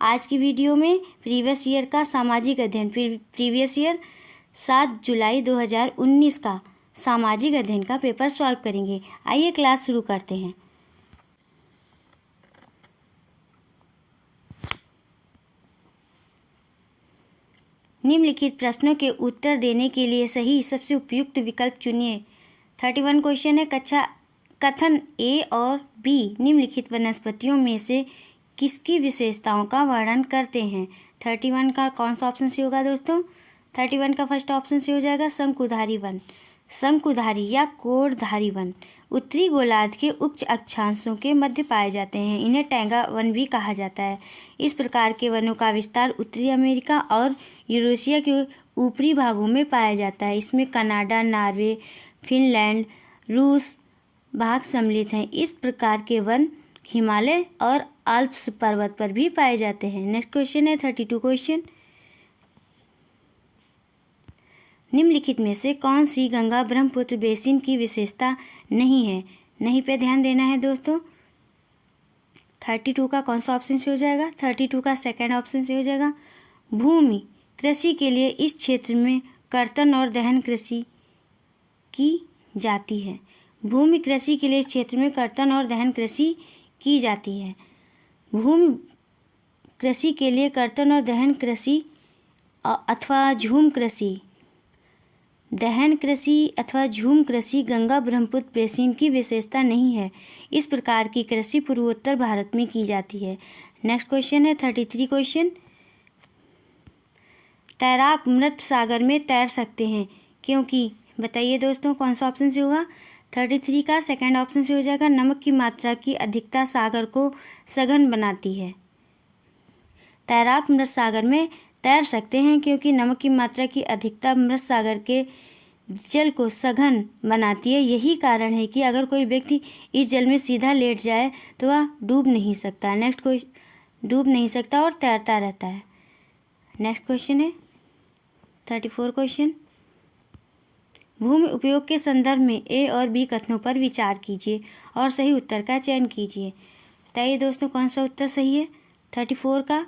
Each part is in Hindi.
आज की वीडियो में प्रीवियस ईयर का सामाजिक अध्ययन प्रीवियस ईयर 7 जुलाई 2019 का सामाजिक अध्ययन का पेपर सॉल्व करेंगे। आइए क्लास शुरू करते हैं। निम्नलिखित प्रश्नों के उत्तर देने के लिए सही सबसे उपयुक्त विकल्प चुनिए। 31 क्वेश्चन है, कथन ए और बी निम्नलिखित वनस्पतियों में से किसकी विशेषताओं का वर्णन करते हैं। 31 का कौन सा ऑप्शन से होगा दोस्तों? 31 का फर्स्ट ऑप्शन से हो जाएगा शंकुधारी वन। शंकुधारी या कोणधारी वन उत्तरी गोलार्ध के उच्च अक्षांशों के मध्य पाए जाते हैं। इन्हें टैंगा वन भी कहा जाता है। इस प्रकार के वनों का विस्तार उत्तरी अमेरिका और यूरेशिया के ऊपरी भागों में पाया जाता है। इसमें कनाडा, नॉर्वे, फिनलैंड, रूस भाग सम्मिलित हैं। इस प्रकार के वन हिमालय और आल्प्स पर्वत पर भी पाए जाते हैं। नेक्स्ट क्वेश्चन है 32 क्वेश्चन, निम्नलिखित में से कौन सी गंगा ब्रह्मपुत्र बेसिन की विशेषता नहीं है? नहीं पे ध्यान देना है दोस्तों। 32 का कौन सा ऑप्शन से हो जाएगा? 32 का सेकंड ऑप्शन से हो जाएगा। भूमि कृषि के लिए इस क्षेत्र में कर्तन और दहन कृषि की जाती है। भूमि कृषि के लिए इस क्षेत्र में कर्तन और दहन कृषि की जाती है। भूमि कृषि के लिए कर्तन और दहन कृषि अथवा झूम कृषि, दहन कृषि अथवा झूम कृषि गंगा ब्रह्मपुत्र बेसिन की विशेषता नहीं है। इस प्रकार की कृषि पूर्वोत्तर भारत में की जाती है। नेक्स्ट क्वेश्चन है 33 क्वेश्चन, तैराक मृत सागर में तैर सकते हैं क्योंकि, बताइए दोस्तों कौन सा ऑप्शन से होगा? 33 का सेकंड ऑप्शन से हो जाएगा। नमक की मात्रा की अधिकता सागर को सघन बनाती है। तैराक मृत सागर में तैर सकते हैं क्योंकि नमक की मात्रा की अधिकता मृत सागर के जल को सघन बनाती है। यही कारण है कि अगर कोई व्यक्ति इस जल में सीधा लेट जाए तो वह डूब नहीं सकता। नेक्स्ट क्वेश्चन, डूब नहीं सकता और तैरता रहता है। नेक्स्ट क्वेश्चन है 34 क्वेश्चन, भूमि उपयोग के संदर्भ में ए और बी कथनों पर विचार कीजिए और सही उत्तर का चयन कीजिए। बताइए दोस्तों कौन सा उत्तर सही है? 34 का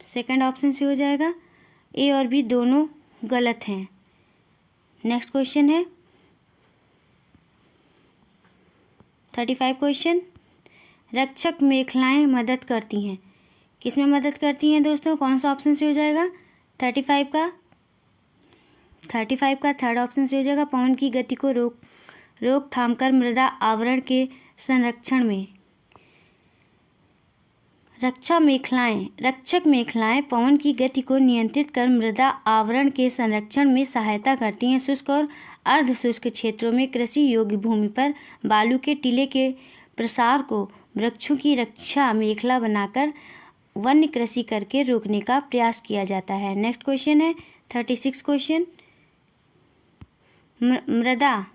सेकंड ऑप्शन से हो जाएगा। ए और बी दोनों गलत हैं। नेक्स्ट क्वेश्चन है 35 क्वेश्चन, रक्षक मेखलाएं मदद करती हैं। किसमें मदद करती हैं दोस्तों? कौन सा ऑप्शन से हो जाएगा? 35 का थर्ड ऑप्शन से हो जाएगा। पवन की गति को रोकथाम कर मृदा आवरण के संरक्षण में। रक्षक मेखलाएं पवन की गति को नियंत्रित कर मृदा आवरण के संरक्षण में सहायता करती हैं। शुष्क और अर्ध शुष्क क्षेत्रों में कृषि योग्य भूमि पर बालू के टीले के प्रसार को वृक्षों की रक्षा मेखला बनाकर वन्य कृषि करके रोकने का प्रयास किया जाता है। नेक्स्ट क्वेश्चन है 36 क्वेश्चन, मृदा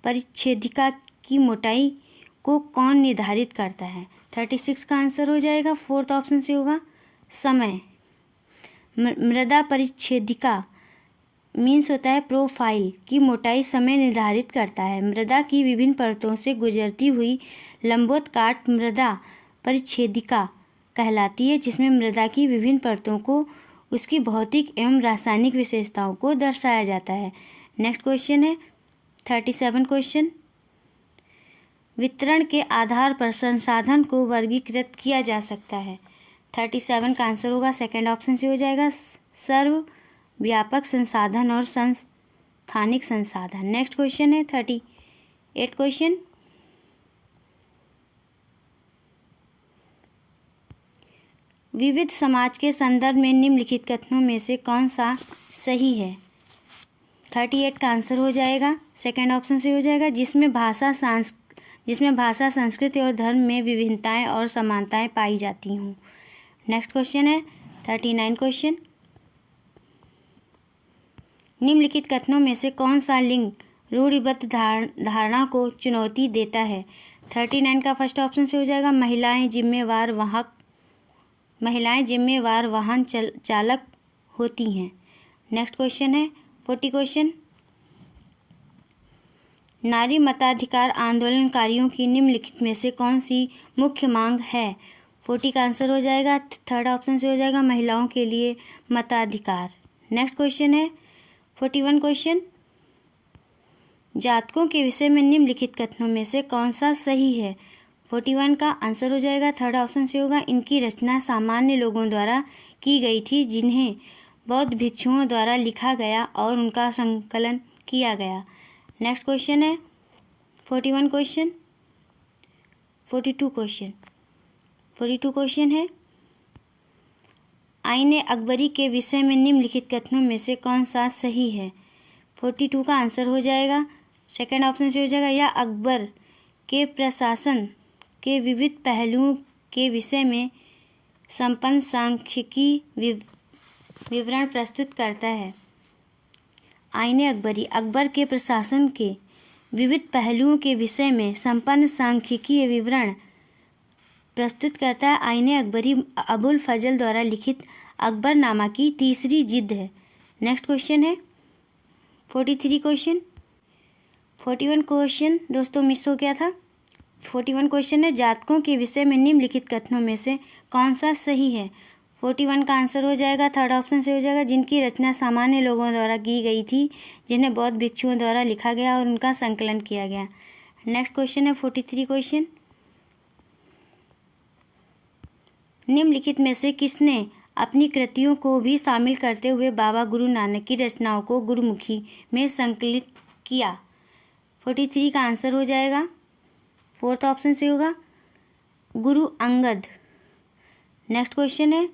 परिच्छेदिका की मोटाई को कौन निर्धारित करता है? 36 का आंसर हो जाएगा फोर्थ ऑप्शन से होगा समय। मृदा परिच्छेदिका मीन्स होता है प्रोफाइल की मोटाई समय निर्धारित करता है। मृदा की विभिन्न परतों से गुजरती हुई लंबवत काट मृदा परिच्छेदिका कहलाती है, जिसमें मृदा की विभिन्न परतों को उसकी भौतिक एवं रासायनिक विशेषताओं को दर्शाया जाता है। नेक्स्ट क्वेश्चन है 37 क्वेश्चन, वितरण के आधार पर संसाधन को वर्गीकृत किया जा सकता है। 37 का आंसर होगा सेकंड ऑप्शन से हो जाएगा सर्वव्यापक संसाधन और संस्थानिक संसाधन। नेक्स्ट क्वेश्चन है 38 क्वेश्चन, विविध समाज के संदर्भ में निम्नलिखित कथनों में से कौन सा सही है? 38 का आंसर हो जाएगा सेकंड ऑप्शन से हो जाएगा, जिसमें भाषा, संस्कृति और धर्म में विभिन्नताएं और समानताएं पाई जाती हों। नेक्स्ट क्वेश्चन है 39 क्वेश्चन, निम्नलिखित कथनों में से कौन सा लिंग रूढ़िबद्ध धारणा को चुनौती देता है? 39 का फर्स्ट ऑप्शन से हो जाएगा महिलाएं जिम्मेवार वाहन चालक होती हैं। नेक्स्ट क्वेश्चन है 40 क्वेश्चन, नारी मताधिकार आंदोलनकारियों की निम्नलिखित में से कौन सी मुख्य मांग है? 40 का आंसर हो जाएगा, थर्ड ऑप्शन से हो जाएगा महिलाओं के लिए मताधिकार। नेक्स्ट क्वेश्चन है 41 क्वेश्चन, जातकों के विषय में निम्नलिखित कथनों में से कौन सा सही है। 41 का आंसर हो जाएगा, थर्ड ऑप्शन से होगा इनकी रचना सामान्य लोगों द्वारा की गई थी जिन्हें बौद्ध भिक्षुओं द्वारा लिखा गया और उनका संकलन किया गया। नेक्स्ट क्वेश्चन है 41 क्वेश्चन 42 क्वेश्चन है, आईने अकबरी के विषय में निम्नलिखित कथनों में से कौन सा सही है। 42 का आंसर हो जाएगा, सेकंड ऑप्शन से हो जाएगा यह अकबर के प्रशासन के विविध पहलुओं के विषय में संपन्न सांख्यिकी विवरण प्रस्तुत करता है। आईने अकबरी अकबर के प्रशासन के विविध पहलुओं के विषय में संपन्न सांख्यिकीय विवरण प्रस्तुत करता है। आईने अकबरी अबुल फजल द्वारा लिखित अकबरनामा की तीसरी जिल्द है। नेक्स्ट क्वेश्चन है 43 क्वेश्चन 41 क्वेश्चन दोस्तों मिस हो गया था। 41 क्वेश्चन है, जातकों के विषय में निम्नलिखित कथनों में से कौन सा सही है। 41 का आंसर हो जाएगा, थर्ड ऑप्शन से हो जाएगा जिनकी रचना सामान्य लोगों द्वारा की गई थी जिन्हें बौद्ध भिक्षुओं द्वारा लिखा गया और उनका संकलन किया गया। नेक्स्ट क्वेश्चन है 43 क्वेश्चन, निम्नलिखित में से किसने अपनी कृतियों को भी शामिल करते हुए बाबा गुरु नानक की रचनाओं को गुरुमुखी में संकलित किया। 43 का आंसर हो जाएगा, फोर्थ ऑप्शन से होगा गुरु अंगद। नेक्स्ट क्वेश्चन है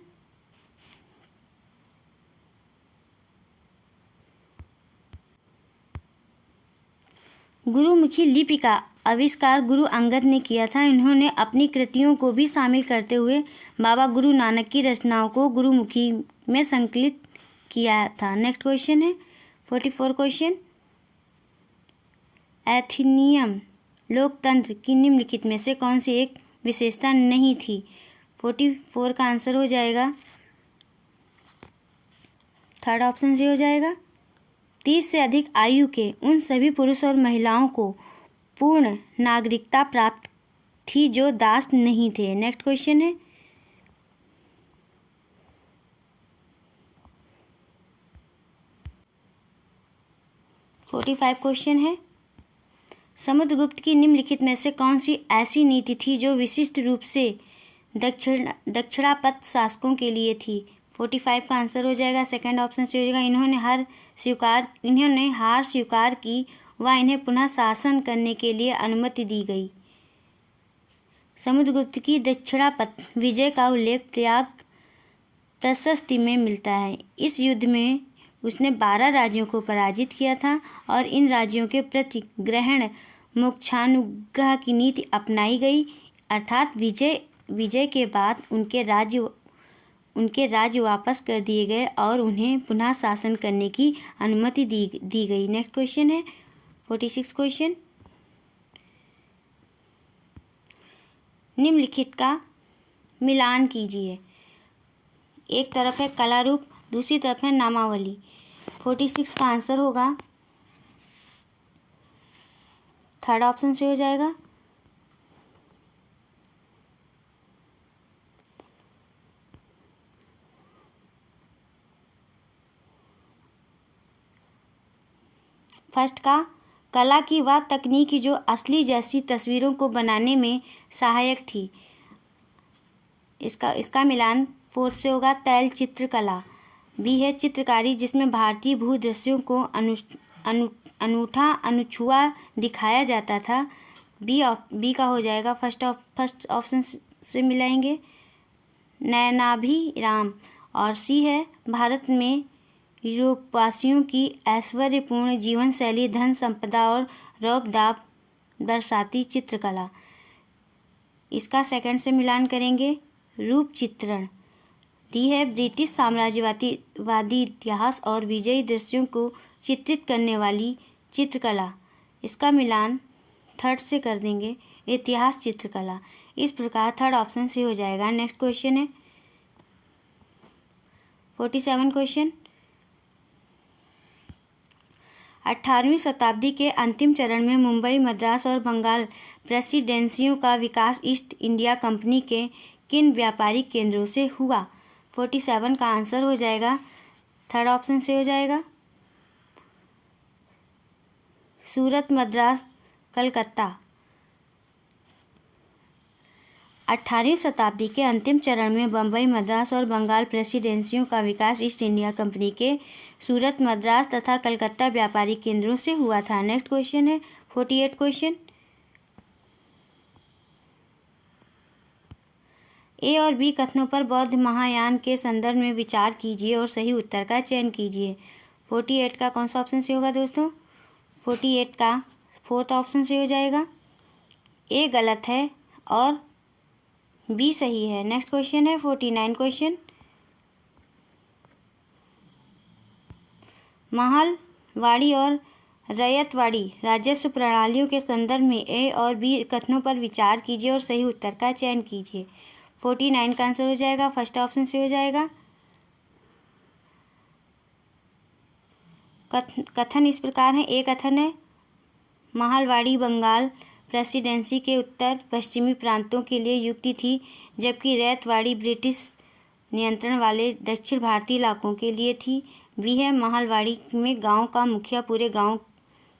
गुरुमुखी लिपि का आविष्कार गुरु अंगद ने किया था। इन्होंने अपनी कृतियों को भी शामिल करते हुए बाबा गुरु नानक की रचनाओं को गुरुमुखी में संकलित किया था। नेक्स्ट क्वेश्चन है 44 क्वेश्चन, एथेनियन लोकतंत्र की निम्नलिखित में से कौन सी एक विशेषता नहीं थी। 44 का आंसर हो जाएगा, थर्ड ऑप्शन से हो जाएगा 30 से अधिक आयु के उन सभी पुरुष और महिलाओं को पूर्ण नागरिकता प्राप्त थी जो दास नहीं थे। नेक्स्ट क्वेश्चन है 45 क्वेश्चन है, समुद्रगुप्त की निम्नलिखित में से कौन सी ऐसी नीति थी जो विशिष्ट रूप से दक्षिणापथ शासकों के लिए थी। 45 का आंसर हो जाएगा, सेकंड ऑप्शन से हो जाएगा इन्होंने हार स्वीकार की व इन्हें पुनः शासन करने के लिए अनुमति दी गई। समुद्रगुप्त की दक्षिणापथ विजय का उल्लेख प्रयाग प्रशस्ति में मिलता है। इस युद्ध में उसने 12 राज्यों को पराजित किया था और इन राज्यों के प्रति ग्रहण मोक्षानुग्रह की नीति अपनाई गई, अर्थात विजय के बाद उनके राज्य वापस कर दिए गए और उन्हें पुनः शासन करने की अनुमति दी गई। नेक्स्ट क्वेश्चन है 46 क्वेश्चन, निम्नलिखित का मिलान कीजिए। एक तरफ है कला रूप, दूसरी तरफ है नामावली। 46 का आंसर होगा, थर्ड ऑप्शन से हो जाएगा फर्स्ट का कला की वह तकनीक जो असली जैसी तस्वीरों को बनाने में सहायक थी। इसका मिलान फोर्थ से होगा तैल चित्रकला। बी है चित्रकारी जिसमें भारतीय भूदृश्यों को अनूठा अनछुआ दिखाया जाता था। बी का हो जाएगा फर्स्ट ऑप्शन से मिलाएंगे नयनाभिराम। और सी है भारत में यूरोपवासियों की ऐश्वर्यपूर्ण जीवन शैली, धन संपदा और रौब-दाब दर्शाती चित्रकला। इसका सेकंड से मिलान करेंगे रूप चित्रण। डी है ब्रिटिश साम्राज्यवादी इतिहास और विजयी दृश्यों को चित्रित करने वाली चित्रकला। इसका मिलान थर्ड से कर देंगे इतिहास चित्रकला। इस प्रकार थर्ड ऑप्शन से हो जाएगा। नेक्स्ट क्वेश्चन है 47 क्वेश्चन, 18वीं शताब्दी के अंतिम चरण में मुंबई, मद्रास और बंगाल प्रेसिडेंसियों का विकास ईस्ट इंडिया कंपनी के किन व्यापारिक केंद्रों से हुआ? 47 का आंसर हो जाएगा, थर्ड ऑप्शन से हो जाएगा, सूरत, मद्रास, कलकत्ता। 18वीं शताब्दी के अंतिम चरण में बम्बई, मद्रास और बंगाल प्रेसिडेंसियों का विकास ईस्ट इंडिया कंपनी के सूरत, मद्रास तथा कलकत्ता व्यापारिक केंद्रों से हुआ था। नेक्स्ट क्वेश्चन है 48 क्वेश्चन। ए और बी कथनों पर बौद्ध महायान के संदर्भ में विचार कीजिए और सही उत्तर का चयन कीजिए। 48 का कौन सा ऑप्शन से होगा दोस्तों? 48 का फोर्थ ऑप्शन से हो जाएगा। ए गलत है और बी सही है। नेक्स्ट क्वेश्चन है 49 क्वेश्चन। महलवाड़ी और रैयतवाड़ी राजस्व प्रणालियों के संदर्भ में ए और बी कथनों पर विचार कीजिए और सही उत्तर का चयन कीजिए। 49 का आंसर हो जाएगा, फर्स्ट ऑप्शन से हो जाएगा। कथन इस प्रकार है। एक कथन है महलवाड़ी बंगाल प्रेसिडेंसी के उत्तर पश्चिमी प्रांतों के लिए युक्ति थी, जबकि रैयतवाड़ी ब्रिटिश नियंत्रण वाले दक्षिण भारतीय इलाकों के लिए थी। बी है महलवाड़ी में गांव का मुखिया पूरे गांव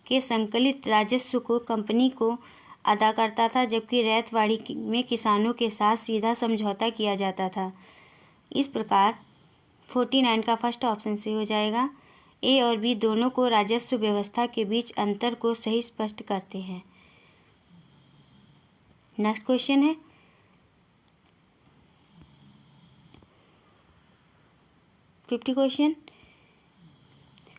के संकलित राजस्व को कंपनी को अदा करता था, जबकि रैयतवाड़ी में किसानों के साथ सीधा समझौता किया जाता था। इस प्रकार 49 का फर्स्ट ऑप्शन से हो जाएगा। ए और बी दोनों को राजस्व व्यवस्था के बीच अंतर को सही स्पष्ट करते हैं। नेक्स्ट क्वेश्चन है 50 क्वेश्चन।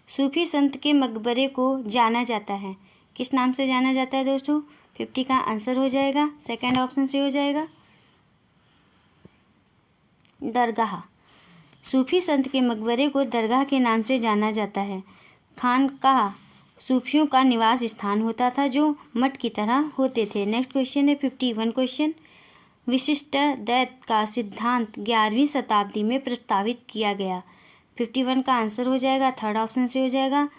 सूफी संत के मकबरे को जाना जाता है, किस नाम से जाना जाता है दोस्तों? 50 का आंसर हो जाएगा, सेकंड ऑप्शन से हो जाएगा, दरगाह। सूफी संत के मकबरे को दरगाह के नाम से जाना जाता है। खानकाह सूफियों का निवास स्थान होता था जो मठ की तरह होते थे। नेक्स्ट क्वेश्चन है 51 क्वेश्चन। विशिष्टाद्वैत का सिद्धांत 11वीं शताब्दी में प्रस्तावित किया गया। 51 का आंसर हो जाएगा, थर्ड ऑप्शन से हो जाएगा,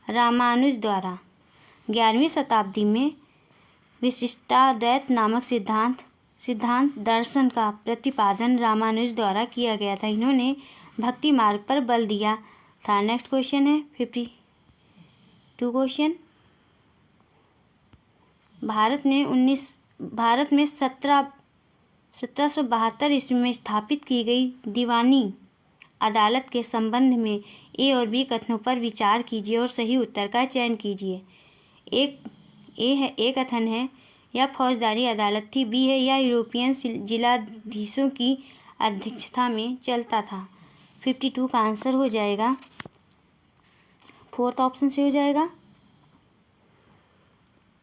रामानुज द्वारा। 11वीं शताब्दी में विशिष्टाद्वैत नामक सिद्धांत दर्शन का प्रतिपादन रामानुज द्वारा किया गया था। इन्होंने भक्ति मार्ग पर बल दिया था। नेक्स्ट क्वेश्चन है 52 क्वेश्चन। भारत में 1772 ईस्वी में स्थापित की गई दीवानी अदालत के संबंध में ए और बी कथनों पर विचार कीजिए और सही उत्तर का चयन कीजिए। ए कथन है यह फौजदारी अदालत थी। बी है यह यूरोपियन जिलाधीशों की अध्यक्षता में चलता था। 52 का आंसर हो जाएगा, फोर्थ ऑप्शन से हो जाएगा।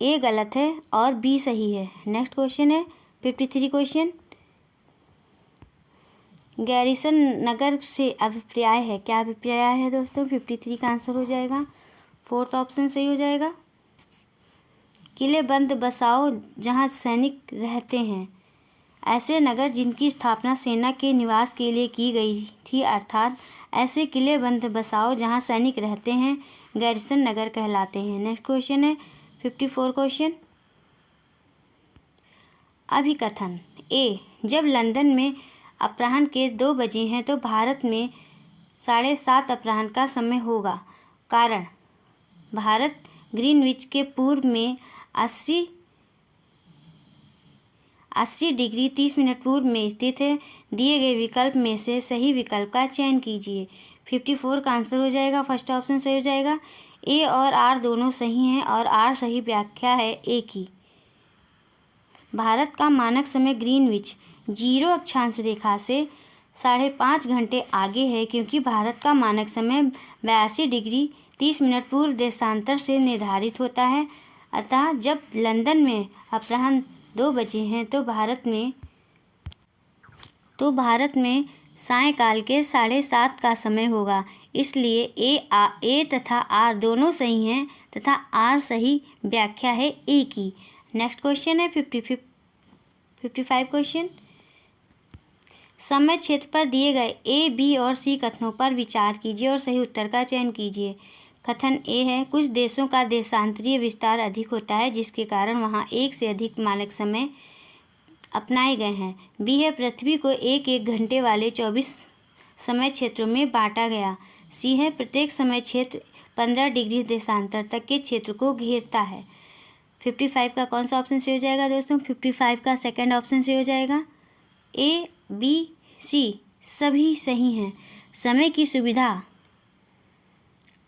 ए गलत है और बी सही है। नेक्स्ट क्वेश्चन है 53 क्वेश्चन। गैरिसन नगर से अभिप्राय है, क्या अभिप्राय है दोस्तों? 53 का आंसर हो जाएगा, फोर्थ ऑप्शन सही हो जाएगा। किले बंद बसाओ जहां सैनिक रहते हैं, ऐसे नगर जिनकी स्थापना सेना के निवास के लिए की गई थी, अर्थात ऐसे किले बंद बसाओ जहां सैनिक रहते हैं, गैरिसन नगर कहलाते हैं। नेक्स्ट क्वेश्चन है 54 क्वेश्चन। अभिकथन ए, जब लंदन में अपराह्न के 2 बजे हैं तो भारत में 7:30 अपराह्न का समय होगा। कारण, भारत ग्रीनविच के पूर्व में 80 डिग्री 30 मिनट पूर्व में स्थित है। दिए गए विकल्प में से सही विकल्प का चयन कीजिए। 54 का आंसर हो जाएगा, फर्स्ट ऑप्शन सही हो जाएगा। ए और आर दोनों सही हैं और आर सही व्याख्या है ए की। भारत का मानक समय ग्रीनविच 0 अक्षांश रेखा से 5.5 घंटे आगे है, क्योंकि भारत का मानक समय 82 डिग्री 30 मिनट पूर्व देशांतर से निर्धारित होता है। अतः जब लंदन में अपराह्न 2 बजे हैं तो भारत में सायंकाल के 7:30 का समय होगा। इसलिए ए तथा आर दोनों सही हैं तथा आर सही व्याख्या है ए की। नेक्स्ट क्वेश्चन है 55 क्वेश्चन। समय क्षेत्र पर दिए गए ए, बी और सी कथनों पर विचार कीजिए और सही उत्तर का चयन कीजिए। कथन ए है, कुछ देशों का देशांतरीय विस्तार अधिक होता है, जिसके कारण वहां एक से अधिक मानक समय अपनाए गए हैं। बी है पृथ्वी को एक एक घंटे वाले 24 समय क्षेत्रों में बांटा गया। सी है प्रत्येक समय क्षेत्र 15 डिग्री देशांतर तक के क्षेत्र को घेरता है। 55 का कौन सा ऑप्शन से हो जाएगा दोस्तों? 55 का सेकंड ऑप्शन से हो जाएगा। ए, बी, सी सभी सही हैं। समय की सुविधा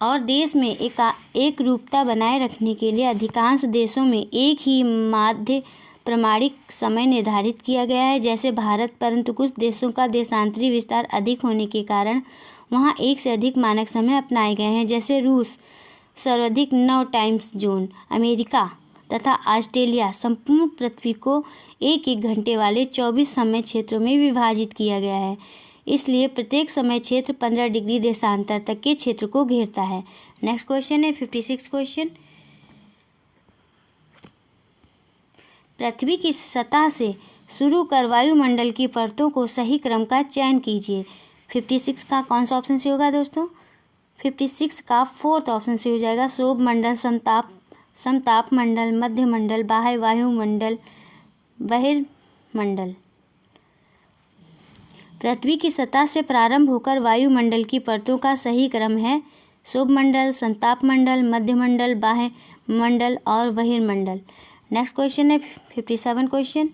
और देश में एक रूपता बनाए रखने के लिए अधिकांश देशों में एक ही माध्य प्रमाणिक समय निर्धारित किया गया है, जैसे भारत, परंतु कुछ देशों का देशांतरी विस्तार अधिक होने के कारण वहां एक से अधिक मानक समय अपनाए गए हैं, जैसे रूस सर्वाधिक 9 टाइम्स जोन, अमेरिका तथा ऑस्ट्रेलिया। संपूर्ण पृथ्वी को एक एक घंटे वाले 24 समय क्षेत्रों में विभाजित किया गया है, इसलिए प्रत्येक समय क्षेत्र 15 डिग्री देशांतर तक के क्षेत्र को घेरता है। नेक्स्ट क्वेश्चन है 56 क्वेश्चन। पृथ्वी की सतह से शुरू कर वायुमंडल की परतों को सही क्रम का चयन कीजिए। 56 का कौन सा ऑप्शन से होगा दोस्तों? 56 का फोर्थ ऑप्शन से हो जाएगा। शोभ मंडल, समताप मंडल, मध्य मंडल, बाह्य वायुमंडल, बहिर्मंडल। पृथ्वी की सतह से प्रारंभ होकर वायुमंडल की परतों का सही क्रम है शोभ मंडल, संताप मंडल, मध्य मंडल, बाह्य मंडल और बहिर्मंडल। नेक्स्ट क्वेश्चन है 57 क्वेश्चन।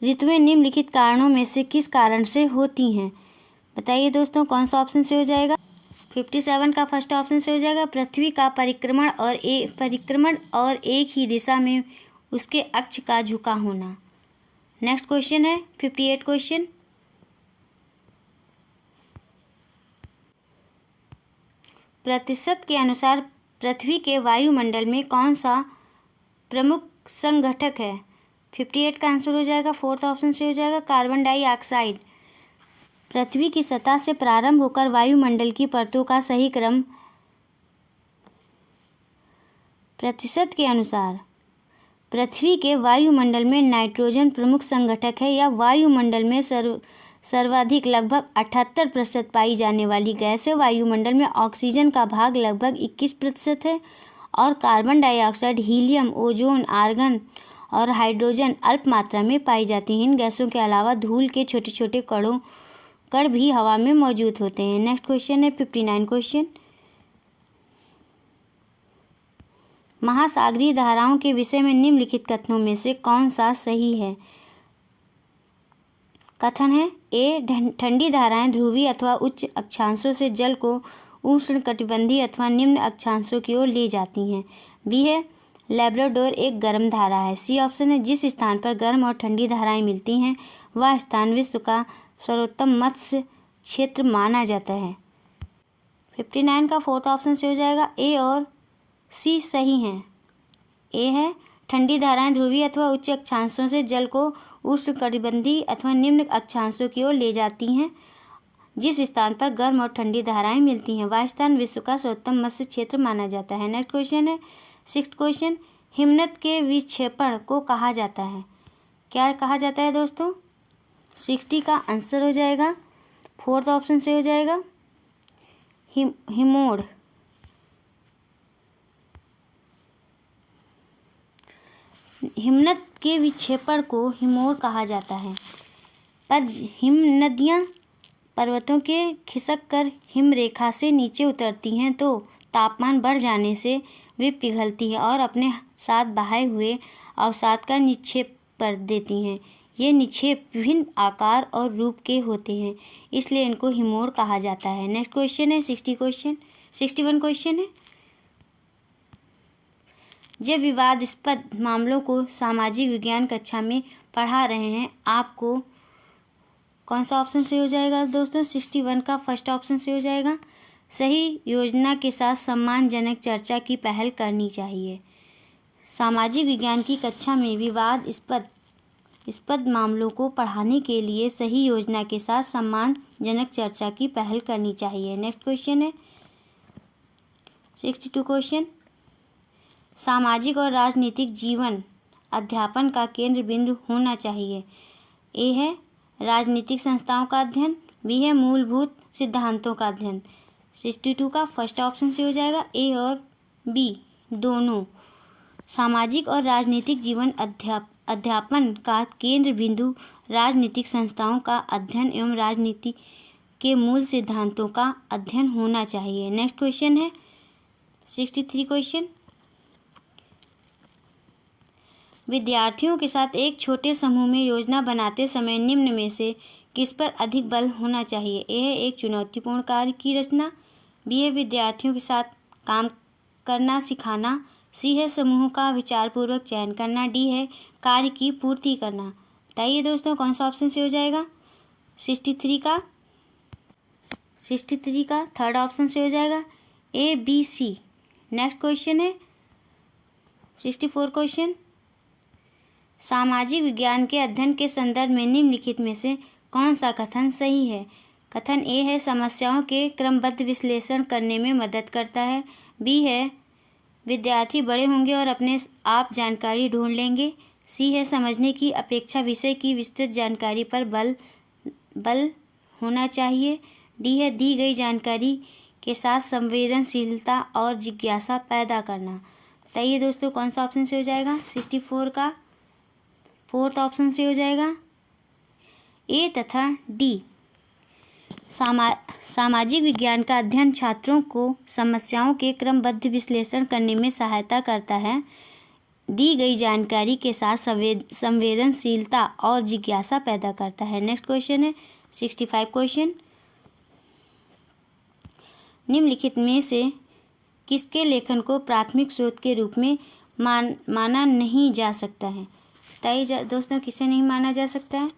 ऋतुएं निम्नलिखित कारणों में से किस कारण से होती हैं? बताइए दोस्तों कौन सा ऑप्शन से हो जाएगा? 57 का फर्स्ट ऑप्शन से हो जाएगा पृथ्वी का परिक्रमण और एक ही दिशा में उसके अक्ष का झुका होना। नेक्स्ट क्वेश्चन है 58 क्वेश्चन। प्रतिशत के अनुसार पृथ्वी के वायुमंडल में कौन सा प्रमुख संघटक है? 58 का आंसर हो जाएगा फोर्थ ऑप्शन से हो जाएगा कार्बन डाइऑक्साइड। पृथ्वी की सतह से प्रारंभ होकर वायुमंडल की परतों का सही क्रम प्रतिशत के अनुसार पृथ्वी के वायुमंडल में नाइट्रोजन प्रमुख संघटक है। या वायुमंडल में सर्वाधिक लगभग 78% पाई जाने वाली गैस है। वायुमंडल में ऑक्सीजन का भाग लगभग 21% है और carbon dioxide, helium, ozone, argon और हाइड्रोजन अल्प मात्रा में पाई जाती हैं। इन गैसों के अलावा धूल के छोटे छोटे कण भी हवा में मौजूद होते हैं। नेक्स्ट क्वेश्चन है 59 क्वेश्चन। महासागरीय धाराओं के विषय में निम्नलिखित कथनों में से कौन सा सही है? कथन है ए, ठंडी धाराएं ध्रुवीय अथवा उच्च अक्षांशों से जल को उष्णकटिबंधीय अथवा निम्न अक्षांशों की ओर ले जाती हैं। बी है लैब्राडोर एक गर्म धारा है। सी ऑप्शन है जिस स्थान पर गर्म और ठंडी धाराएं मिलती हैं वह स्थान विश्व का सर्वोत्तम मत्स्य क्षेत्र माना जाता है। 59 का फोर्थ ऑप्शन से हो जाएगा ए और सी सही हैं। ए है ठंडी धाराएं ध्रुवीय अथवा उच्च अक्षांशों से जल को उष्णकटिबंधीय अथवा निम्न अक्षांशों की ओर ले जाती हैं। जिस स्थान पर गर्म और ठंडी धाराएं मिलती हैं वह स्थान विश्व का सर्वोत्तम मत्स्य क्षेत्र माना जाता है। नेक्स्ट क्वेश्चन है 6th क्वेश्चन। हिमनद के विक्षेपण को कहा जाता है? क्या कहा जाता है दोस्तों? 60 का आंसर हो जाएगा फोर्थ ऑप्शन से हो जाएगा हिमोड़। हिमनद के विक्षेपण को हिमोड़ कहा जाता है। पर हिम नदियाँ पर्वतों के खिसक कर हिम रेखा से नीचे उतरती हैं तो तापमान बढ़ जाने से वे पिघलती हैं और अपने साथ बहाए हुए अवसाद का निक्षेप कर देती हैं। ये निक्षेप विभिन्न आकार और रूप के होते हैं, इसलिए इनको हिमोड़ कहा जाता है। नेक्स्ट क्वेश्चन है 61 क्वेश्चन है। जब विवादास्पद मामलों को सामाजिक विज्ञान कक्षा में पढ़ा रहे हैं आपको कौन सा ऑप्शन से हो जाएगा दोस्तों? 61 का फर्स्ट ऑप्शन से हो जाएगा सही योजना के साथ सम्मानजनक चर्चा की पहल करनी चाहिए। सामाजिक विज्ञान की कक्षा में विवादास्पद मामलों को पढ़ाने के लिए सही योजना के साथ सम्मानजनक चर्चा की पहल करनी चाहिए। नेक्स्ट क्वेश्चन है 62 क्वेश्चन। सामाजिक और राजनीतिक जीवन अध्यापन का केंद्र बिंदु होना चाहिए। ए है राजनीतिक संस्थाओं का अध्ययन। बी है मूलभूत सिद्धांतों का अध्ययन। 62 का फर्स्ट ऑप्शन से हो जाएगा ए और बी दोनों। सामाजिक और राजनीतिक जीवन अध्यापन का केंद्र बिंदु राजनीतिक संस्थाओं का अध्ययन एवं राजनीति के मूल सिद्धांतों का अध्ययन होना चाहिए। नेक्स्ट क्वेश्चन है 63 क्वेश्चन। विद्यार्थियों के साथ एक छोटे समूह में योजना बनाते समय निम्न में से किस पर अधिक बल होना चाहिए? ए है एक चुनौतीपूर्ण कार्य की रचना, बी है विद्यार्थियों के साथ काम करना सिखाना, सी है समूह का विचारपूर्वक चयन करना, डी है कार्य की पूर्ति करना। बताइए दोस्तों कौन सा ऑप्शन से हो जाएगा? 63 का थर्ड ऑप्शन से हो जाएगा A B C. Next question है 64 क्वेश्चन। सामाजिक विज्ञान के अध्ययन के संदर्भ में निम्नलिखित में से कौन सा कथन सही है? कथन ए है समस्याओं के क्रमबद्ध विश्लेषण करने में मदद करता है, बी है विद्यार्थी बड़े होंगे और अपने आप जानकारी ढूंढ लेंगे, सी है समझने की अपेक्षा विषय की विस्तृत जानकारी पर बल होना चाहिए, डी है दी गई जानकारी के साथ संवेदनशीलता और जिज्ञासा पैदा करना। बताइए दोस्तों कौन सा ऑप्शन से हो जाएगा? 64 का फोर्थ ऑप्शन से हो जाएगा ए तथा डी। सामाजिक विज्ञान का अध्ययन छात्रों को समस्याओं के क्रमबद्ध विश्लेषण करने में सहायता करता है, दी गई जानकारी के साथ संवेदनशीलता और जिज्ञासा पैदा करता है। नेक्स्ट क्वेश्चन है 65 क्वेश्चन। निम्नलिखित में से किसके लेखन को प्राथमिक स्रोत के रूप में माना नहीं जा सकता है? बताइए दोस्तों किसे नहीं माना जा सकता है?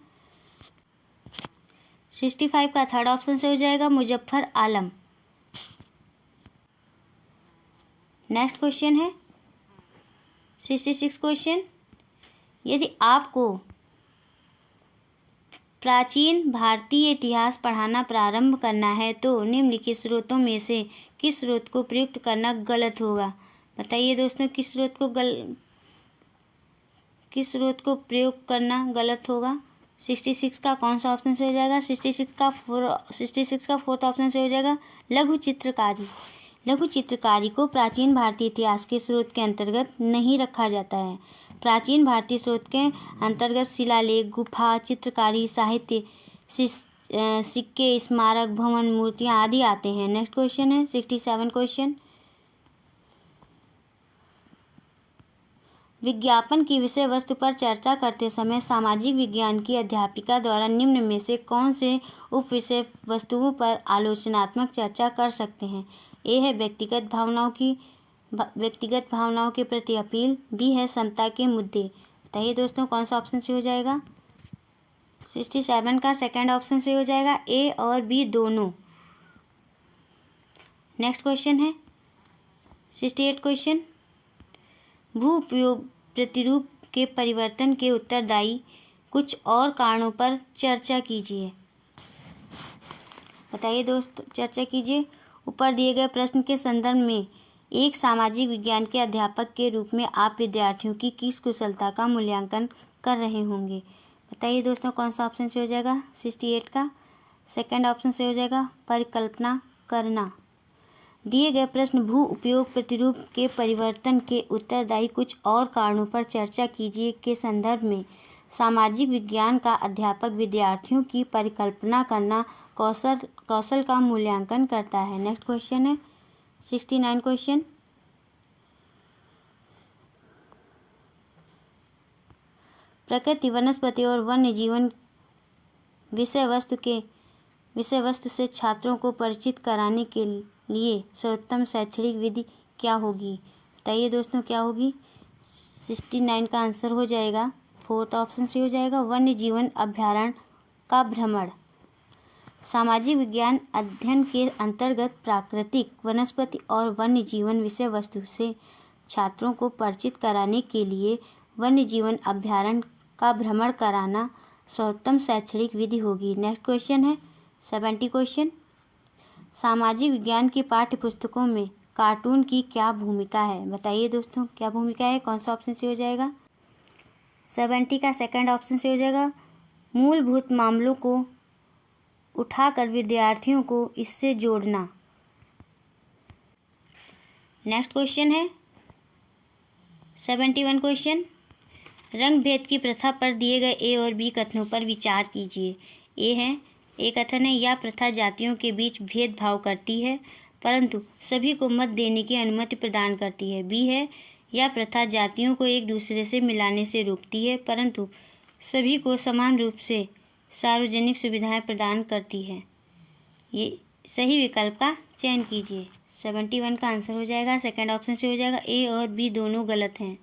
65 का थर्ड ऑप्शन से हो जाएगा मुजफ्फर आलम। नेक्स्ट क्वेश्चन है 66 क्वेश्चन। यदि आपको प्राचीन भारतीय इतिहास पढ़ाना प्रारंभ करना है तो निम्नलिखित स्रोतों में से किस स्रोत को प्रयुक्त करना गलत होगा? बताइए दोस्तों किस स्रोत को प्रयोग करना गलत होगा? 66 का कौन सा ऑप्शन से हो जाएगा? 66 का फोर्थ ऑप्शन से हो जाएगा लघु चित्रकारी। लघु चित्रकारी को प्राचीन भारतीय इतिहास के स्रोत के अंतर्गत नहीं रखा जाता है। प्राचीन भारतीय स्रोत के अंतर्गत शिलालेख, गुफा चित्रकारी, साहित्य, सिक्के, स्मारक, भवन, मूर्तियाँ आदि आते हैं। नेक्स्ट क्वेश्चन है 67 क्वेश्चन। विज्ञापन की विषय वस्तु पर चर्चा करते समय सामाजिक विज्ञान की अध्यापिका द्वारा निम्न में से कौन से उप विषय वस्तुओं पर आलोचनात्मक चर्चा कर सकते हैं? ए है व्यक्तिगत भावनाओं के प्रति अपील, बी है समता के मुद्दे। बताइए दोस्तों कौन सा ऑप्शन से हो जाएगा? 67 का सेकंड ऑप्शन से हो जाएगा ए और बी दोनों। नेक्स्ट क्वेश्चन है 68 क्वेश्चन। भू उपयोग प्रतिरूप के परिवर्तन के उत्तरदायी कुछ और कारणों पर चर्चा कीजिए। बताइए दोस्त चर्चा कीजिए। ऊपर दिए गए प्रश्न के संदर्भ में एक सामाजिक विज्ञान के अध्यापक के रूप में आप विद्यार्थियों की किस कुशलता का मूल्यांकन कर रहे होंगे? बताइए दोस्तों कौन सा ऑप्शन से हो जाएगा? 68 का सेकंड ऑप्शन से हो जाएगा परिकल्पना करना। दिए गए प्रश्न भू उपयोग प्रतिरूप के परिवर्तन के उत्तरदायी कुछ और कारणों पर चर्चा कीजिए के संदर्भ में सामाजिक विज्ञान का अध्यापक विद्यार्थियों की परिकल्पना करना कौशल का मूल्यांकन करता है। नेक्स्ट क्वेश्चन है 69 क्वेश्चन। प्रकृति, वनस्पति और वन्य जीवन विषय वस्तु से छात्रों को परिचित कराने के लिए सर्वोत्तम शैक्षणिक विधि क्या होगी? बताइए दोस्तों क्या होगी? 69 का आंसर हो जाएगा फोर्थ ऑप्शन से हो जाएगा वन्य जीवन अभ्यारण्य का भ्रमण। सामाजिक विज्ञान अध्ययन के अंतर्गत प्राकृतिक, वनस्पति और वन्य जीवन विषय वस्तु से छात्रों को परिचित कराने के लिए वन्य जीवन अभ्यारण्य का भ्रमण कराना सर्वोत्तम शैक्षणिक विधि होगी। नेक्स्ट क्वेश्चन है 70 क्वेश्चन। सामाजिक विज्ञान की पाठ्य पुस्तकों में कार्टून की क्या भूमिका है? बताइए दोस्तों क्या भूमिका है? कौन सा ऑप्शन से हो जाएगा? 70 का सेकंड ऑप्शन से हो जाएगा मूलभूत मामलों को उठाकर विद्यार्थियों को इससे जोड़ना। नेक्स्ट क्वेश्चन है 71 क्वेश्चन। रंग भेद की प्रथा पर दिए गए ए और बी कथनों पर विचार कीजिए। ए कथन है, यह प्रथा जातियों के बीच भेदभाव करती है परंतु सभी को मत देने की अनुमति प्रदान करती है। बी है, यह प्रथा जातियों को एक दूसरे से मिलाने से रोकती है परंतु सभी को समान रूप से सार्वजनिक सुविधाएं प्रदान करती है। ये सही विकल्प का चयन कीजिए। 71 का आंसर हो जाएगा, सेकंड ऑप्शन से हो जाएगा। ए और बी दोनों गलत हैं।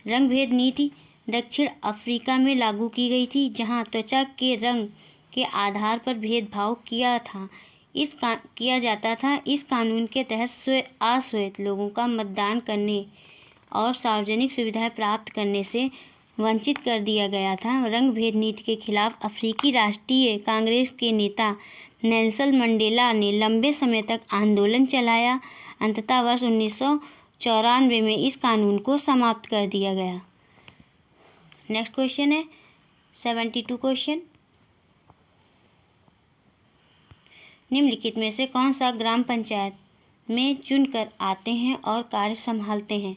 रंग भेद नीति दक्षिण अफ्रीका में लागू की गई थी, जहां त्वचा के रंग के आधार पर भेदभाव किया जाता था। इस कानून के तहत अश्वेत लोगों का मतदान करने और सार्वजनिक सुविधाएं प्राप्त करने से वंचित कर दिया गया था। रंग भेद नीति के खिलाफ अफ्रीकी राष्ट्रीय कांग्रेस के नेता नेल्सन मंडेला ने लंबे समय तक आंदोलन चलाया। अंततः वर्ष 1994 में इस कानून को समाप्त कर दिया गया। नेक्स्ट क्वेश्चन है 72 क्वेश्चन। निम्नलिखित में से कौन सा ग्राम पंचायत में चुनकर आते हैं और कार्य संभालते हैं?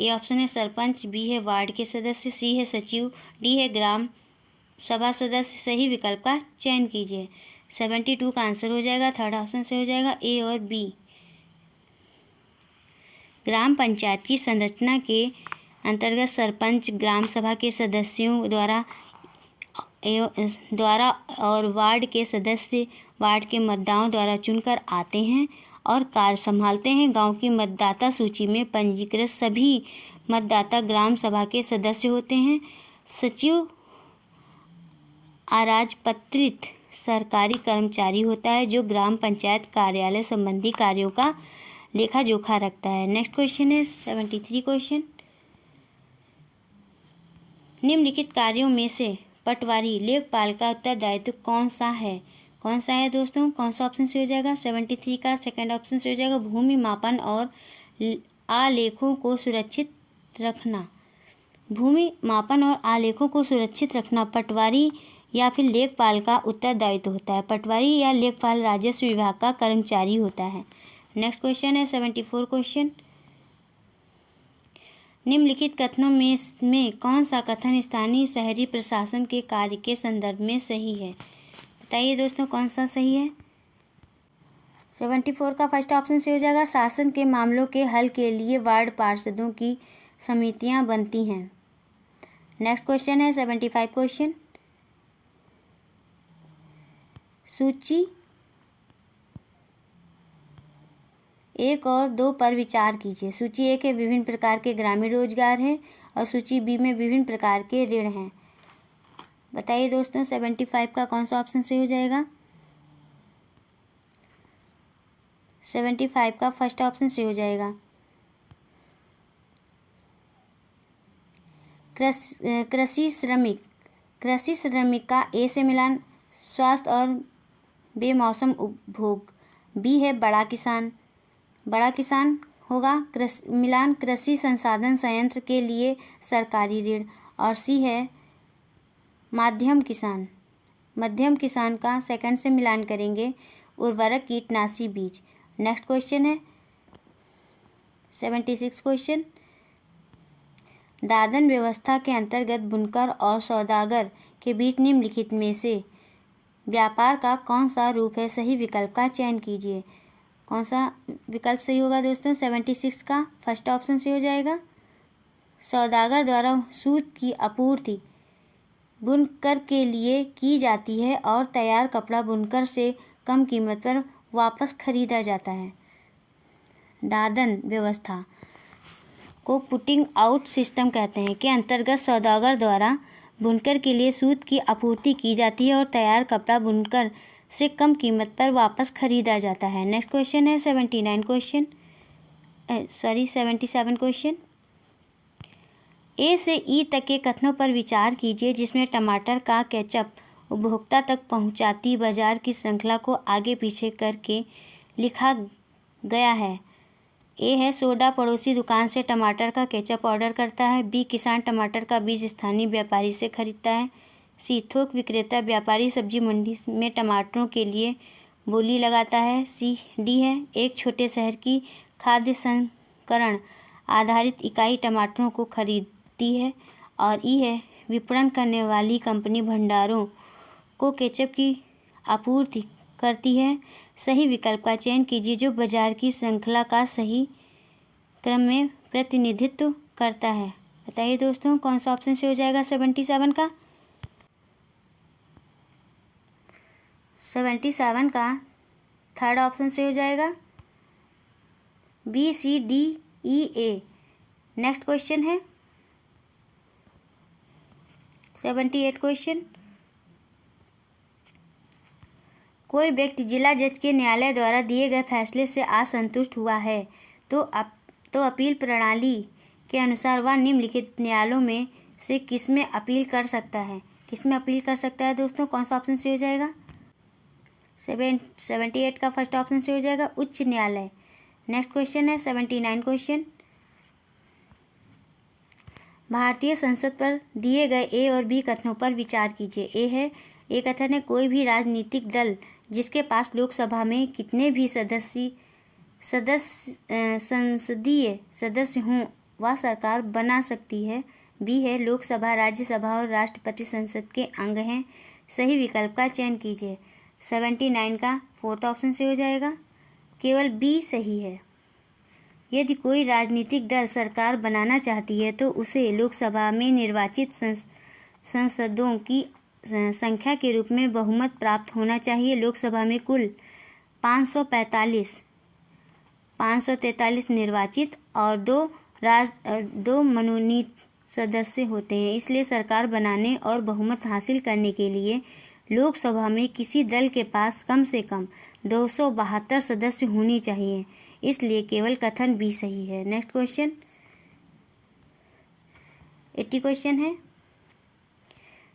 ए ऑप्शन है सरपंच, बी है वार्ड के सदस्य, सी है सचिव, डी है ग्राम सभा सदस्य। सही विकल्प का चयन कीजिए। 72 का आंसर हो जाएगा, थर्ड ऑप्शन से हो जाएगा ए और बी। ग्राम पंचायत की संरचना के अंतर्गत सरपंच ग्राम सभा के सदस्यों द्वारा और वार्ड के सदस्य वार्ड के मतदाताओं द्वारा चुनकर आते हैं और कार्य संभालते हैं। गांव की मतदाता सूची में पंजीकृत सभी मतदाता ग्राम सभा के सदस्य होते हैं। सचिव अराजपत्रित सरकारी कर्मचारी होता है जो ग्राम पंचायत कार्यालय संबंधी कार्यों का लेखा जोखा रखता है। नेक्स्ट क्वेश्चन है 73 क्वेश्चन। निम्नलिखित कार्यों में से पटवारी लेखपाल का उत्तरदायित्व कौन सा है? कौन सा है दोस्तों? कौन सा ऑप्शन से हो जाएगा? 73 का सेकंड ऑप्शन से हो जाएगा भूमि मापन और आलेखों को सुरक्षित रखना। भूमि मापन और आलेखों को सुरक्षित रखना पटवारी या फिर लेखपाल का उत्तरदायित्व होता है। पटवारी या लेखपाल राजस्व विभाग का कर्मचारी होता है। नेक्स्ट क्वेश्चन है 74 क्वेश्चन। निम्नलिखित कथनों में कौन सा कथन स्थानीय शहरी प्रशासन के कार्य के संदर्भ में सही है? बताइए दोस्तों कौन सा सही है? 74 का फर्स्ट ऑप्शन से हो जाएगा शासन के मामलों के हल के लिए वार्ड पार्षदों की समितियां बनती हैं। नेक्स्ट क्वेश्चन है 75 क्वेश्चन। सूची 1 और 2 पर विचार कीजिए। सूची 1 है विभिन्न प्रकार के ग्रामीण रोजगार हैं और सूची बी में विभिन्न प्रकार के ऋण हैं। बताइए दोस्तों 75 का कौन सा ऑप्शन सही हो जाएगा? 75 का फर्स्ट ऑप्शन सही हो जाएगा। कृषि श्रमिक का ए से मिलान स्वास्थ्य और बेमौसम उपभोग। बी है बड़ा किसान होगा मिलान कृषि संसाधन संयंत्र के लिए सरकारी ऋण। और सी है मध्यम किसान का सेकंड से मिलान करेंगे उर्वरक कीटनाशी बीज। नेक्स्ट क्वेश्चन है 76 क्वेश्चन। दादन व्यवस्था के अंतर्गत बुनकर और सौदागर के बीच निम्नलिखित में से व्यापार का कौन सा रूप है? सही विकल्प का चयन कीजिए। कौन सा विकल्प सही होगा दोस्तों? 76 का फर्स्ट ऑप्शन से हो जाएगा सौदागर द्वारा सूत की आपूर्ति बुनकर के लिए की जाती है और तैयार कपड़ा बुनकर से कम कीमत पर वापस खरीदा जाता है। दादन व्यवस्था को पुटिंग आउट सिस्टम कहते हैं के अंतर्गत सौदागर द्वारा बुनकर के लिए सूत की आपूर्ति की जाती है और तैयार कपड़ा बुनकर से कम कीमत पर वापस खरीदा जाता है। नेक्स्ट क्वेश्चन है 77 क्वेश्चन। ए से ई तक के कथनों पर विचार कीजिए जिसमें टमाटर का केचप उपभोक्ता तक पहुंचाती बाजार की श्रृंखला को आगे पीछे करके लिखा गया है। ए है सोडा पड़ोसी दुकान से टमाटर का केचप ऑर्डर करता है। बी किसान टमाटर का बीज स्थानीय व्यापारी से खरीदता है। सी थोक विक्रेता व्यापारी सब्जी मंडी में टमाटरों के लिए बोली लगाता है। डी है एक छोटे शहर की खाद्य संस्करण आधारित इकाई टमाटरों को खरीदती है। और ई है विपणन करने वाली कंपनी भंडारों को केचप की आपूर्ति करती है। सही विकल्प का चयन कीजिए जो बाजार की श्रृंखला का सही क्रम में प्रतिनिधित्व करता है। बताइए दोस्तों कौन सा ऑप्शन से हो जाएगा 77 का? 77 का थर्ड ऑप्शन से हो जाएगा BCDEA। नेक्स्ट क्वेश्चन है 78 क्वेश्चन। कोई व्यक्ति जिला जज के न्यायालय द्वारा दिए गए फैसले से असंतुष्ट हुआ है तो अपील प्रणाली के अनुसार वह निम्नलिखित न्यायालयों में से किसमें अपील कर सकता है? किसमें अपील कर सकता है दोस्तों? कौन सा ऑप्शन से हो जाएगा? 78 का फर्स्ट ऑप्शन से हो जाएगा उच्च न्यायालय। नेक्स्ट क्वेश्चन है 79 क्वेश्चन। भारतीय संसद पर दिए गए ए और बी कथनों पर विचार कीजिए। ए कथन है कोई भी राजनीतिक दल जिसके पास लोकसभा में कितने भी संसदीय सदस्य हों वह सरकार बना सकती है। बी है लोकसभा, राज्यसभा और राष्ट्रपति संसद के अंग हैं। सही विकल्प का चयन कीजिए। 79 का फोर्थ ऑप्शन से हो जाएगा, केवल बी सही है। यदि कोई राजनीतिक दल सरकार बनाना चाहती है तो उसे लोकसभा में निर्वाचित सांसदों की संख्या के रूप में बहुमत प्राप्त होना चाहिए। लोकसभा में कुल 543 निर्वाचित और दो मनोनीत सदस्य होते हैं। इसलिए सरकार बनाने और बहुमत हासिल करने के लिए लोकसभा में किसी दल के पास कम से कम 272 सदस्य होने चाहिए। इसलिए केवल कथन बी सही है। नेक्स्ट क्वेश्चन 80 क्वेश्चन है।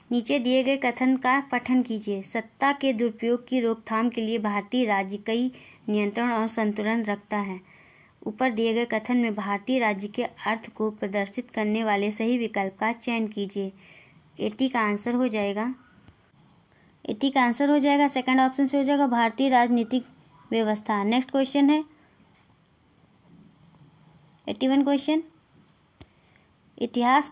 नीचे दिए गए कथन का पठन कीजिए। सत्ता के दुरुपयोग की रोकथाम के लिए भारतीय राज्य कई नियंत्रण और संतुलन रखता है। ऊपर दिए गए कथन में भारतीय राज्य के अर्थ को प्रदर्शित करने वाले सही विकल्प का चयन कीजिए। 80 का आंसर हो जाएगा सेकंड ऑप्शन से हो जाएगा भारतीय राजनीतिक व्यवस्था। नेक्स्ट क्वेश्चन है 81 क्वेश्चन। इतिहास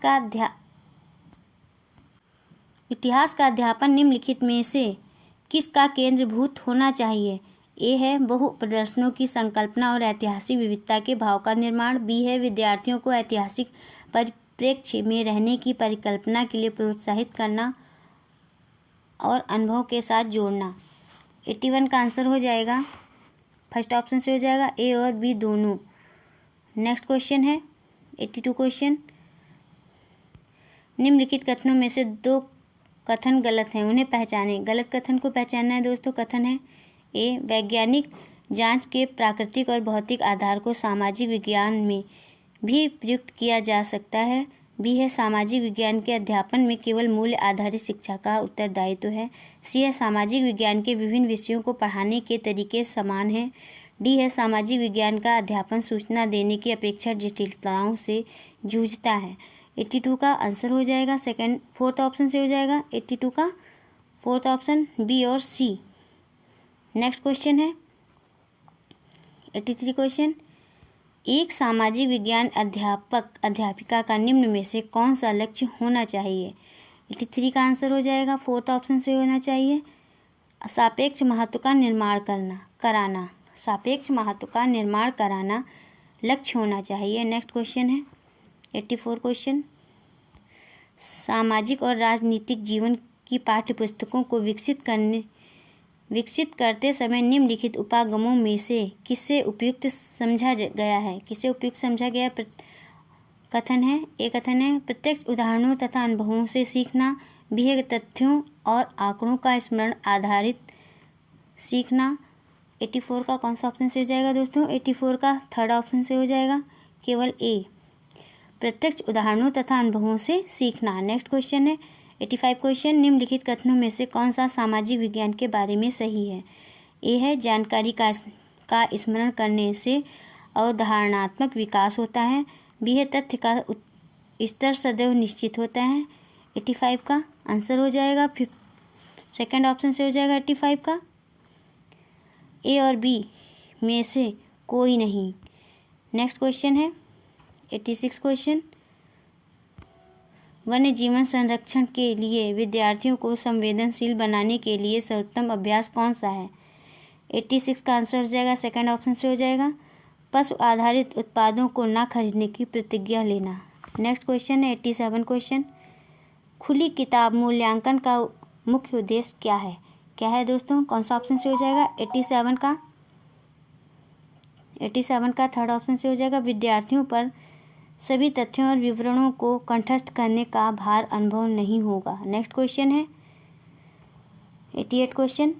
का अध्यापन निम्नलिखित में से किसका केंद्रीभूत होना चाहिए? ए है बहु प्रदर्शनों की संकल्पना और ऐतिहासिक विविधता के भाव का निर्माण। बी है विद्यार्थियों को ऐतिहासिक परिप्रेक्ष्य में रहने की परिकल्पना के लिए प्रोत्साहित करना और अनुभव के साथ जोड़ना। 81 का आंसर हो जाएगा फर्स्ट ऑप्शन से हो जाएगा ए और बी दोनों। नेक्स्ट क्वेश्चन है 82 क्वेश्चन। निम्नलिखित कथनों में से दो कथन गलत हैं, उन्हें पहचानें। गलत कथन को पहचानना है दोस्तों। कथन है ए वैज्ञानिक जांच के प्राकृतिक और भौतिक आधार को सामाजिक विज्ञान में भी प्रयुक्त किया जा सकता है। बी है सामाजिक विज्ञान के अध्यापन में केवल मूल्य आधारित शिक्षा का उत्तरदायित्व है। सी है सामाजिक विज्ञान के विभिन्न विषयों को पढ़ाने के तरीके समान हैं। डी है सामाजिक विज्ञान का अध्यापन सूचना देने की अपेक्षा जटिलताओं से जूझता है। 82 का आंसर हो जाएगा फोर्थ ऑप्शन से हो जाएगा 82 का फोर्थ ऑप्शन बी और सी। नेक्स्ट क्वेश्चन है 83 क्वेश्चन। एक सामाजिक विज्ञान अध्यापिका का निम्न में से कौन सा लक्ष्य होना चाहिए? 83 का आंसर हो जाएगा फोर्थ ऑप्शन से होना चाहिए सापेक्ष महत्व का निर्माण कराना। सापेक्ष महत्व का निर्माण कराना लक्ष्य होना चाहिए। नेक्स्ट क्वेश्चन है 84 क्वेश्चन। सामाजिक और राजनीतिक जीवन की पाठ्यपुस्तकों को विकसित करते समय निम्नलिखित उपागमों में से किसे उपयुक्त समझा गया है? किसे उपयुक्त समझा गया कथन है? एक कथन है प्रत्यक्ष उदाहरणों तथा अनुभवों से सीखना। बी है तथ्यों और आंकड़ों का स्मरण आधारित सीखना। 84 का कौन सा ऑप्शन से हो जाएगा दोस्तों? 84 का थर्ड ऑप्शन से हो जाएगा केवल ए प्रत्यक्ष उदाहरणों तथा अनुभवों से सीखना। नेक्स्ट क्वेश्चन है 85 क्वेश्चन। निम्नलिखित कथनों में से कौन सा सामाजिक विज्ञान के बारे में सही है? ए है जानकारी का स्मरण करने से अवधारणात्मक विकास होता है। बी है तथ्य का स्तर सदैव निश्चित होता है। 85 का आंसर हो जाएगा सेकंड ऑप्शन से हो जाएगा 85 का ए और बी में से कोई नहीं। नेक्स्ट क्वेश्चन है 86 क्वेश्चन। वन्य जीवन संरक्षण के लिए विद्यार्थियों को संवेदनशील बनाने के लिए सर्वोत्तम अभ्यास कौन सा है? 86 का आंसर हो जाएगा सेकंड ऑप्शन से हो जाएगा पशु आधारित उत्पादों को ना खरीदने की प्रतिज्ञा लेना। नेक्स्ट क्वेश्चन है 87 क्वेश्चन, खुली किताब मूल्यांकन का मुख्य उद्देश्य क्या है? क्या है दोस्तों? कौन सा ऑप्शन से हो जाएगा? 87 का थर्ड ऑप्शन से हो जाएगा विद्यार्थियों पर सभी तथ्यों और विवरणों को कंठस्थ करने का भार अनुभव नहीं होगा। नेक्स्ट क्वेश्चन है 88 क्वेश्चन,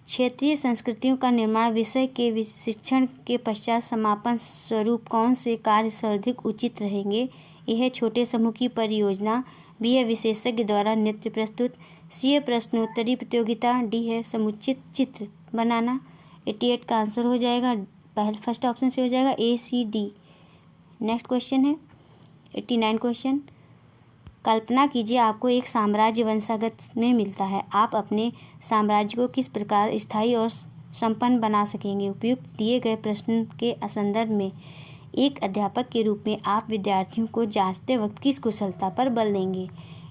क्षेत्रीय संस्कृतियों का निर्माण विषय के शिक्षण के पश्चात समापन स्वरूप कौन से कार्य सर्वाधिक उचित रहेंगे? यह छोटे समूह की परियोजना, बी है विशेषज्ञ द्वारा नृत्य प्रस्तुत, सी है प्रश्नोत्तरी प्रतियोगिता, डी है समुचित चित्र बनाना। 88 का आंसर हो जाएगा फर्स्ट ऑप्शन से हो जाएगा ए सी डी। नेक्स्ट क्वेश्चन है 89 क्वेश्चन, कल्पना कीजिए आपको एक साम्राज्य वंशागत में मिलता है। आप अपने साम्राज्य को किस प्रकार स्थायी और संपन्न बना सकेंगे? उपयुक्त दिए गए प्रश्न के संदर्भ में एक अध्यापक के रूप में आप विद्यार्थियों को जांचते वक्त किस कुशलता पर बल देंगे?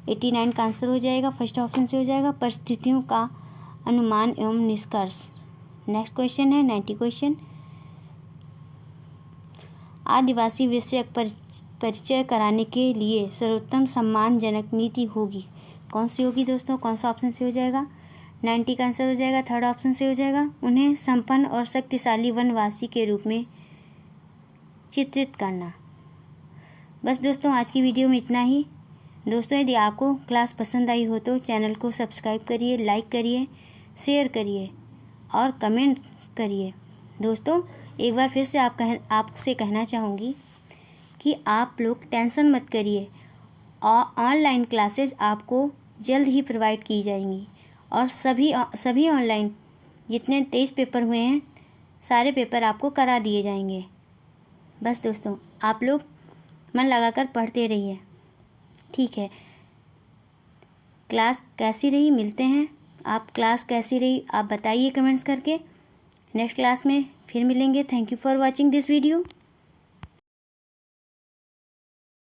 89 का आंसर हो जाएगा फर्स्ट ऑप्शन से हो जाएगा परिस्थितियों का अनुमान एवं निष्कर्ष। नेक्स्ट क्वेश्चन है 90 क्वेश्चन, आदिवासी विषयक परिचय कराने के लिए सर्वोत्तम सम्मानजनक नीति होगी? कौन सी होगी दोस्तों? कौन सा ऑप्शन से हो जाएगा? 90 का आंसर हो जाएगा थर्ड ऑप्शन से हो जाएगा उन्हें संपन्न और शक्तिशाली वनवासी के रूप में चित्रित करना। बस दोस्तों आज की वीडियो में इतना ही। दोस्तों यदि आपको क्लास पसंद आई हो तो चैनल को सब्सक्राइब करिए, लाइक करिए, शेयर करिए और कमेंट करिए। दोस्तों एक बार फिर से आपसे कहना चाहूँगी कि आप लोग टेंशन मत करिए और ऑनलाइन क्लासेस आपको जल्द ही प्रोवाइड की जाएंगी और सभी ऑनलाइन जितने 23 पेपर हुए हैं सारे पेपर आपको करा दिए जाएंगे। बस दोस्तों आप लोग मन लगाकर पढ़ते रहिए। ठीक है, क्लास कैसी रही मिलते हैं। आप क्लास कैसी रही आप बताइए कमेंट्स करके। नेक्स्ट क्लास में फिर मिलेंगे। Thank you for watching this video.